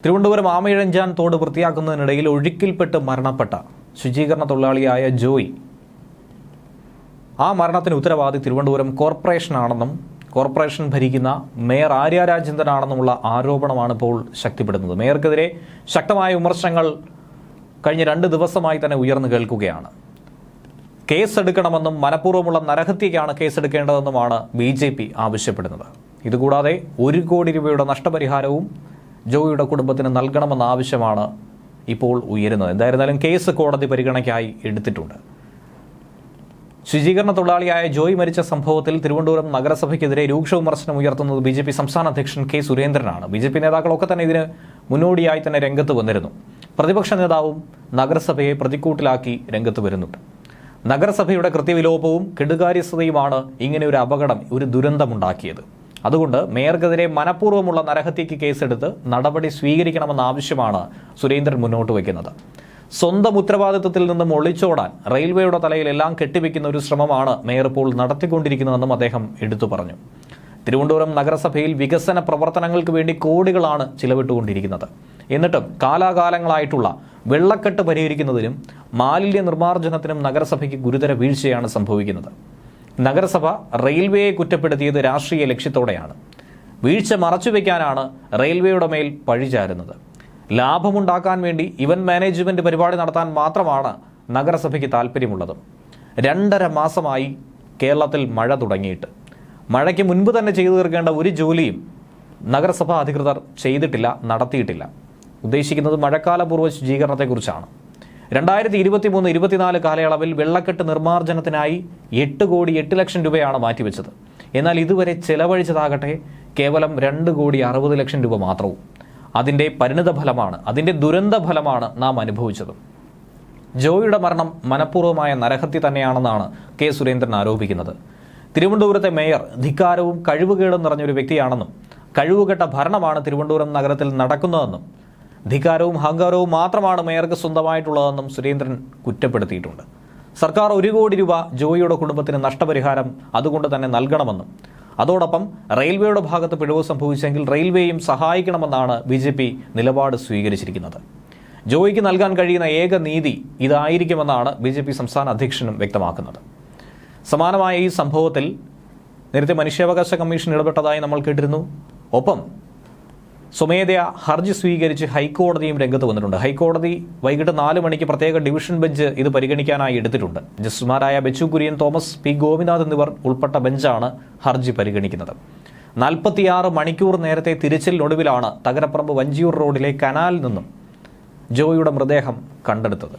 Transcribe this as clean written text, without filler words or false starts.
തിരുവനന്തപുരം ആമയിഴഞ്ചാൻ തോട് വൃത്തിയാക്കുന്നതിനിടയിൽ ഒഴുക്കിൽപ്പെട്ട് മരണപ്പെട്ട ശുചീകരണ തൊഴിലാളിയായ ജോയി ആ മരണത്തിന് ഉത്തരവാദി തിരുവനന്തപുരം കോർപ്പറേഷനാണെന്നും കോർപ്പറേഷൻ ഭരിക്കുന്ന മേയർ ആര്യ രാജേന്ദ്രനാണെന്നുമുള്ള ആരോപണമാണ് ഇപ്പോൾ ശക്തിപ്പെടുന്നത്. മേയർക്കെതിരെ ശക്തമായ വിമർശനങ്ങൾ കഴിഞ്ഞ 2 ദിവസമായി തന്നെ ഉയർന്നു കേൾക്കുകയാണ്. കേസെടുക്കണമെന്നും മനഃപൂർവ്വമുള്ള നരഹത്യയ്ക്കാണ് കേസെടുക്കേണ്ടതെന്നുമാണ് BJP ആവശ്യപ്പെടുന്നത്. ഇതുകൂടാതെ 1 കോടി രൂപയുടെ നഷ്ടപരിഹാരവും ജോയിയുടെ കുടുംബത്തിന് നൽകണമെന്ന ആവശ്യമാണ് ഇപ്പോൾ ഉയരുന്നത്. എന്തായിരുന്നാലും കേസ് കോടതി പരിഗണനയ്ക്കായി എടുത്തിട്ടുണ്ട്. ശുചീകരണ തൊഴിലാളിയായ ജോയി മരിച്ച സംഭവത്തിൽ തിരുവനന്തപുരം നഗരസഭയ്ക്കെതിരെ രൂക്ഷ വിമർശനം ഉയർത്തുന്നത് BJP സംസ്ഥാന അധ്യക്ഷൻ K. സുരേന്ദ്രനാണ്. BJP നേതാക്കളൊക്കെ തന്നെ ഇതിന് മുന്നോടിയായി തന്നെ രംഗത്ത് വന്നിരുന്നു. പ്രതിപക്ഷ നേതാവും നഗരസഭയെ പ്രതിക്കൂട്ടിലാക്കി രംഗത്ത് വരുന്നുണ്ട്. നഗരസഭയുടെ കൃത്യവിലോപവും കെടുകാര്യസ്ഥതയുമാണ് ഇങ്ങനെ ഒരു അപകടം, ഒരു ദുരന്തമുണ്ടാക്കിയത്. അതുകൊണ്ട് മേയർക്കെതിരെ മനഃപൂർവ്വമുള്ള നരഹത്യയ്ക്ക് കേസെടുത്ത് നടപടി സ്വീകരിക്കണമെന്ന ആവശ്യമാണ് സുരേന്ദ്രൻ മുന്നോട്ട് വയ്ക്കുന്നത്. സ്വന്തം ഉത്തരവാദിത്വത്തിൽ നിന്നും ഒളിച്ചോടാൻ റെയിൽവേയുടെ തലയിൽ എല്ലാം കെട്ടിവെക്കുന്ന ഒരു ശ്രമമാണ് മേയർ ഇപ്പോൾ നടത്തിക്കൊണ്ടിരിക്കുന്നതെന്നും അദ്ദേഹം എടുത്തു പറഞ്ഞു. തിരുവനന്തപുരം നഗരസഭയിൽ വികസന പ്രവർത്തനങ്ങൾക്ക് വേണ്ടി കോടികളാണ് ചിലവിട്ടുകൊണ്ടിരിക്കുന്നത്. എന്നിട്ടും കാലാകാലങ്ങളായിട്ടുള്ള വെള്ളക്കെട്ട് പരിഹരിക്കുന്നതിനും മാലിന്യ നിർമ്മാർജ്ജനത്തിനും നഗരസഭയ്ക്ക് ഗുരുതര വീഴ്ചയാണ് സംഭവിക്കുന്നത്. നഗരസഭ റെയിൽവേയെ കുറ്റപ്പെടുത്തിയത് രാഷ്ട്രീയ ലക്ഷ്യത്തോടെയാണ്. വീഴ്ച മറച്ചുവെക്കാനാണ് റെയിൽവേയുടെ മേൽ പഴിചാരുന്നത്. ലാഭമുണ്ടാക്കാൻ വേണ്ടി ഇവന്റ് മാനേജ്മെന്റ് പരിപാടി നടത്താൻ മാത്രമാണ് നഗരസഭയ്ക്ക് താല്പര്യമുള്ളത്. 2.5 മാസമായി കേരളത്തിൽ മഴ തുടങ്ങിയിട്ട് മഴയ്ക്ക് മുൻപ് തന്നെ ചെയ്തു തീർക്കേണ്ട ഒരു ജോലിയും നഗരസഭ അധികൃതർ ചെയ്തിട്ടില്ല, നടത്തിയിട്ടില്ല. ഉദ്ദേശിക്കുന്നത് മഴക്കാലപൂർവ്വ ശുചീകരണത്തെക്കുറിച്ചാണ്. 2023-24 കാലയളവിൽ വെള്ളക്കെട്ട് നിർമ്മാർജ്ജനത്തിനായി 8,08,00,000 രൂപയാണ് മാറ്റിവെച്ചത്. എന്നാൽ ഇതുവരെ ചെലവഴിച്ചതാകട്ടെ കേവലം 2,60,00,000 രൂപ മാത്രവും. അതിൻ്റെ പരിണിതഫലമാണ്, അതിൻ്റെ ദുരന്തഫലമാണ് നാം അനുഭവിച്ചത്. ജോയിയുടെ മരണം മനഃപൂർവ്വമായ നരഹത്യ തന്നെയാണെന്നാണ് K. സുരേന്ദ്രൻ ആരോപിക്കുന്നത്. തിരുവനന്തപുരത്തെ മേയർ ധിക്കാരവും കഴിവുകേടും നിറഞ്ഞൊരു വ്യക്തിയാണെന്നും കഴിവുകെട്ട ഭരണമാണ് തിരുവനന്തപുരം നഗരത്തിൽ നടക്കുന്നതെന്നും ധിക്കാരവും അഹങ്കാരവും മാത്രമാണ് മേയർക്ക് സ്വന്തമായിട്ടുള്ളതെന്നും സുരേന്ദ്രൻ കുറ്റപ്പെടുത്തിയിട്ടുണ്ട്. സർക്കാർ 1 കോടി രൂപ ജോയിയുടെ കുടുംബത്തിന് നഷ്ടപരിഹാരം അതുകൊണ്ട് തന്നെ നൽകണമെന്നും അതോടൊപ്പം റെയിൽവേയുടെ ഭാഗത്ത് പിഴവ് സംഭവിച്ചെങ്കിൽ റെയിൽവേയും സഹായിക്കണമെന്നാണ് BJP നിലപാട് സ്വീകരിച്ചിരിക്കുന്നത്. ജോയിക്ക് നൽകാൻ കഴിയുന്ന ഏക നീതി ഇതായിരിക്കുമെന്നാണ് BJP സംസ്ഥാന അധ്യക്ഷനും വ്യക്തമാക്കുന്നത്. സമാനമായ ഈ സംഭവത്തിൽ നേരത്തെ മനുഷ്യാവകാശ കമ്മീഷൻ ഇടപെട്ടതായി നമ്മൾ കേട്ടിരുന്നു. ഒപ്പം സ്വമേധയാ ഹർജി സ്വീകരിച്ച് ഹൈക്കോടതിയും രംഗത്ത് വന്നിട്ടുണ്ട്. ഹൈക്കോടതി വൈകിട്ട് 4 മണിക്ക് പ്രത്യേക ഡിവിഷൻ ബെഞ്ച് ഇത് പരിഗണിക്കാനായി എടുത്തിട്ടുണ്ട്. ജസ്റ്റിസുമാരായ ബെച്ചു കുര്യൻ, തോമസ് P. ഗോപിനാഥ് എന്നിവർ ഉൾപ്പെട്ട ബെഞ്ചാണ് ഹർജി പരിഗണിക്കുന്നത്. 46 മണിക്കൂർ നേരത്തെ തിരച്ചിലിനൊടുവിലാണ് തകരപ്പറമ്പ് വഞ്ചിയൂർ റോഡിലെ കനാലിൽ നിന്നും ജോയിയുടെ മൃതദേഹം കണ്ടെടുത്തത്.